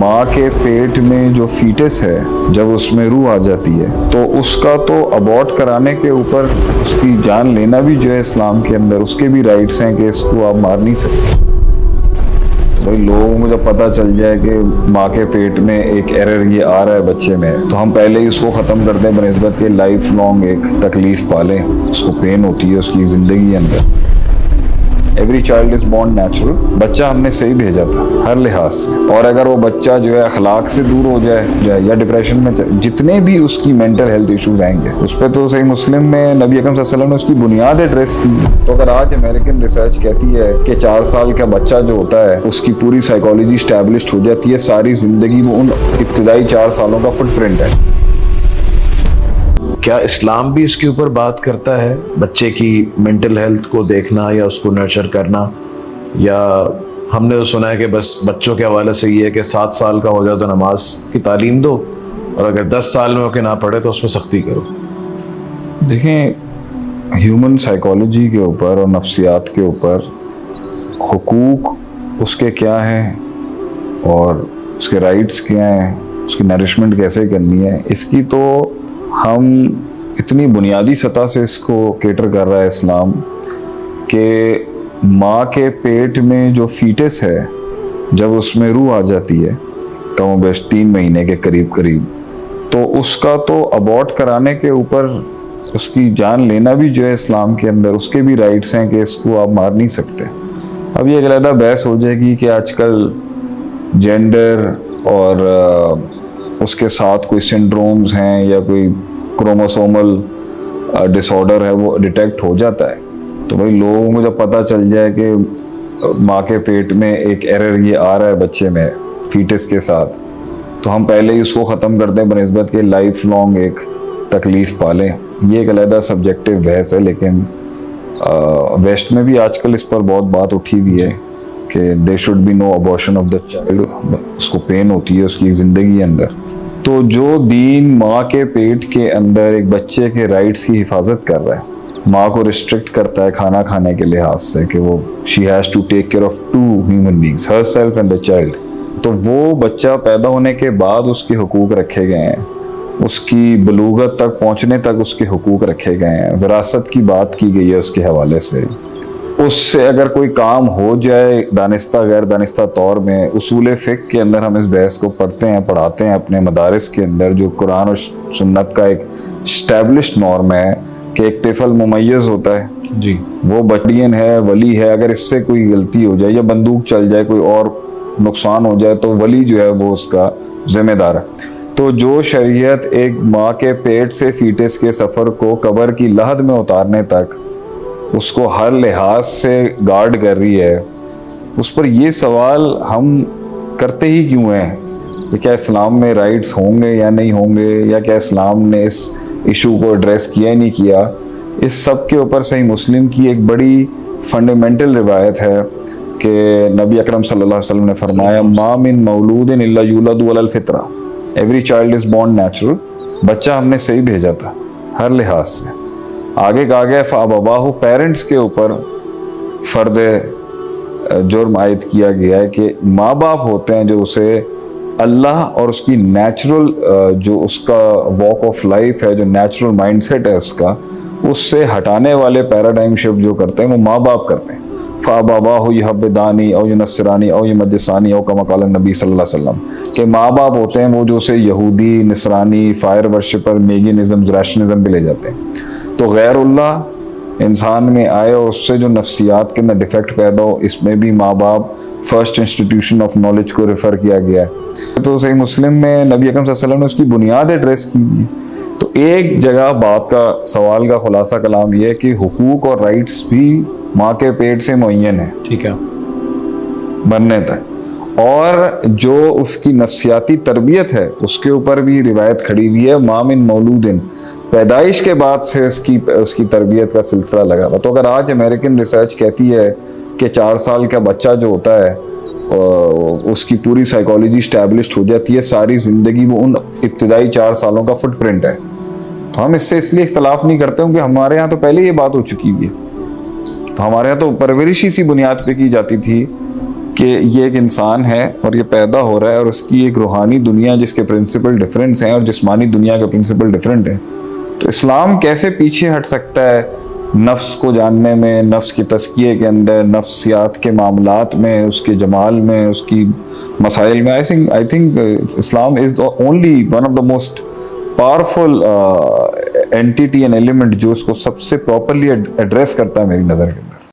ماں کے پیٹ میں جو فیٹس ہے جب اس میں روح آ جاتی ہے تو اس کا تو ابورٹ کرانے کے اوپر اس کی جان لینا بھی جو ہے اسلام کے اندر اس کے بھی رائٹس ہیں کہ اس کو آپ مار نہیں سکتے. بھائی لوگوں کو جب پتہ چل جائے کہ ماں کے پیٹ میں ایک ایرر یہ آ رہا ہے بچے میں تو ہم پہلے ہی اس کو ختم کر دیں بنسبت کہ لائف لانگ ایک تکلیف پالیں. اس کو پین ہوتی ہے اس کی زندگی اندر. Every child is born natural. بچہ ہم نے صحیح بھیجا تھا ہر لحاظ سے, اور اگر وہ بچہ جو ہے اخلاق سے دور ہو جائے یا ڈپریشن میں جتنے بھی اس کی مینٹل ہیلتھ ایشوز آئیں گے اس پہ تو صحیح مسلم میں نبی اکرم صلی اللہ علیہ وسلم نے اس کی بنیاد ایڈریس کی. تو اگر آج امریکن ریسرچ کہتی ہے کہ 4 سال کا بچہ جو ہوتا ہے اس کی پوری سائیکالوجی اسٹیبلشڈ ہو جاتی ہے, ساری زندگی وہ ان ابتدائی 4 سالوں کا فٹ پرنٹ ہے. کیا اسلام بھی اس کے اوپر بات کرتا ہے بچے کی مینٹل ہیلتھ کو دیکھنا یا اس کو نرچر کرنا, یا ہم نے تو سنا ہے کہ بس بچوں کے حوالے سے یہ ہے کہ 7 سال کا ہو جائے تو نماز کی تعلیم دو, اور اگر 10 سال میں ہو کے نہ پڑھے تو اس میں سختی کرو؟ دیکھیں, ہیومن سائیکالوجی کے اوپر اور نفسیات کے اوپر حقوق اس کے کیا ہیں اور اس کے رائٹس کیا ہیں, اس کی نرشمنٹ کیسے کرنی ہے, اس کی تو ہم اتنی بنیادی سطح سے اس کو کیٹر کر رہا ہے اسلام کہ ماں کے پیٹ میں جو فیٹس ہے جب اس میں روح آ جاتی ہے کم و بیش 3 مہینے کے قریب تو اس کا تو ابورٹ کرانے کے اوپر اس کی جان لینا بھی جو ہے اسلام کے اندر اس کے بھی رائٹس ہیں کہ اس کو آپ مار نہیں سکتے. اب یہ ایک علیحدہ بحث ہو جائے گی کہ آج کل جینڈر اور اس کے ساتھ کوئی سنڈرومز ہیں یا کوئی کروموسومل ڈس آرڈر ہے وہ ڈیٹیکٹ ہو جاتا ہے. تو بھائی لوگوں کو جب پتہ چل جائے کہ ماں کے پیٹ میں ایک ایرر یہ آ رہا ہے بچے میں فیٹس کے ساتھ تو ہم پہلے ہی اس کو ختم کر دیں بنسبت کہ لائف لانگ ایک تکلیف پالیں. یہ ایک علیحدہ سبجیکٹیو بحث ہے, لیکن ویسٹ میں بھی آج کل اس پر بہت بات اٹھی ہوئی ہے کہ they should be no abortion of the child. اس کو پین ہوتی ہے اس کی زندگی اندر. تو جو دین ماں کے پیٹ کے اندر ایک بچے کے رائٹس کی حفاظت کر رہا ہے, ماں کو ریسٹرکٹ کرتا ہے کھانا کھانے کے لحاظ سے کہ وہ she has to take care of 2 human beings herself and the child, تو وہ بچہ پیدا ہونے کے بعد اس کے حقوق رکھے گئے ہیں, اس کی بلوغت تک پہنچنے تک اس کے حقوق رکھے گئے ہیں, وراثت کی بات کی گئی ہے اس کے حوالے سے. اس سے اگر کوئی کام ہو جائے دانستہ غیر دانستہ طور میں, اصول فقہ کے اندر ہم اس بحث کو پڑھتے ہیں پڑھاتے ہیں اپنے مدارس کے اندر, جو قرآن اور سنت کا ایک اسٹیبلشڈ نارم ہے کہ ایک طفل ممیز ہوتا ہے جی, وہ بچین ہے ولی ہے, اگر اس سے کوئی غلطی ہو جائے یا بندوق چل جائے کوئی اور نقصان ہو جائے تو ولی جو ہے وہ اس کا ذمہ دار ہے. تو جو شریعت ایک ماں کے پیٹ سے فیٹس کے سفر کو قبر کی لحد میں اتارنے تک اس کو ہر لحاظ سے گارڈ کر رہی ہے, اس پر یہ سوال ہم کرتے ہی کیوں ہیں کہ کیا اسلام میں رائٹس ہوں گے یا نہیں ہوں گے, یا کیا اسلام نے اس ایشو کو ایڈریس کیا ہی نہیں کیا. اس سب کے اوپر صحیح مسلم کی ایک بڑی فنڈامنٹل روایت ہے کہ نبی اکرم صلی اللہ علیہ وسلم نے فرمایا ما من مولود الا یولد علی الفطرہ. Every child is born natural. بچہ ہم نے صحیح بھیجا تھا ہر لحاظ سے. آگے کہا گیا فابواہ, پیرنٹس کے اوپر فرد جرم عائد کیا گیا ہے کہ ماں باپ ہوتے ہیں جو اسے اللہ اور اس کی نیچرل جو اس کا واک آف لائف ہے, جو نیچرل مائنڈ سیٹ ہے اس کا, اس سے ہٹانے والے پیراڈائم شفٹ جو کرتے ہیں وہ ماں باپ کرتے ہیں. فابواہ یحودانی او ینصرانی او یمجسانی او کما قال النبی صلی اللہ علیہ وسلم, کہ ماں باپ ہوتے ہیں وہ جو اسے یہودی, نصرانی, فائر ورشپر, میگینزم, زراشنزم پہ لے جاتے ہیں. تو غیر اللہ انسان میں آئے اور اس سے جو نفسیات کے اندر ڈیفیکٹ پیدا ہو, اس میں بھی ماں باپ فرسٹ انسٹیٹیوشن آف نالج کو ریفر کیا گیا ہے. تو صحیح مسلم میں نبی اکرم صلی اللہ علیہ وسلم نے اس کی بنیاد ایڈریس کی ہے. تو ایک جگہ بات کا سوال کا خلاصہ کلام یہ ہے کہ حقوق اور رائٹس بھی ماں کے پیٹ سے معین ہے, ٹھیک ہے, بننے تک, اور جو اس کی نفسیاتی تربیت ہے اس کے اوپر بھی روایت کھڑی ہوئی ہے ما من مولود, پیدائش کے بعد سے اس کی تربیت کا سلسلہ لگا ہوا. تو اگر آج امریکن ریسرچ کہتی ہے کہ 4 سال کا بچہ جو ہوتا ہے اس کی پوری سائیکالوجی اسٹیبلشڈ ہو جاتی ہے, ساری زندگی وہ ان ابتدائی 4 سالوں کا فٹ پرنٹ ہے, تو ہم اس لیے اختلاف نہیں کرتے ہوں کہ ہمارے ہاں تو پہلے یہ بات ہو چکی ہوئی ہے. تو ہمارے ہاں تو پرورش اسی بنیاد پہ کی جاتی تھی کہ یہ ایک انسان ہے اور یہ پیدا ہو رہا ہے اور اس کی ایک روحانی دنیا جس کے پرنسپل ڈیفرنس ہیں اور جسمانی دنیا کے پرنسپل ڈیفرنٹ ہیں. تو اسلام کیسے پیچھے ہٹ سکتا ہے نفس کو جاننے میں, نفس کی تزکیے کے اندر, نفسیات کے معاملات میں, اس کے جمال میں, اس کی مسائل میں. I think Islam is the only one of the most powerful entity and element جو اس کو سب سے پراپرلی ایڈریس کرتا ہے میری نظر کے.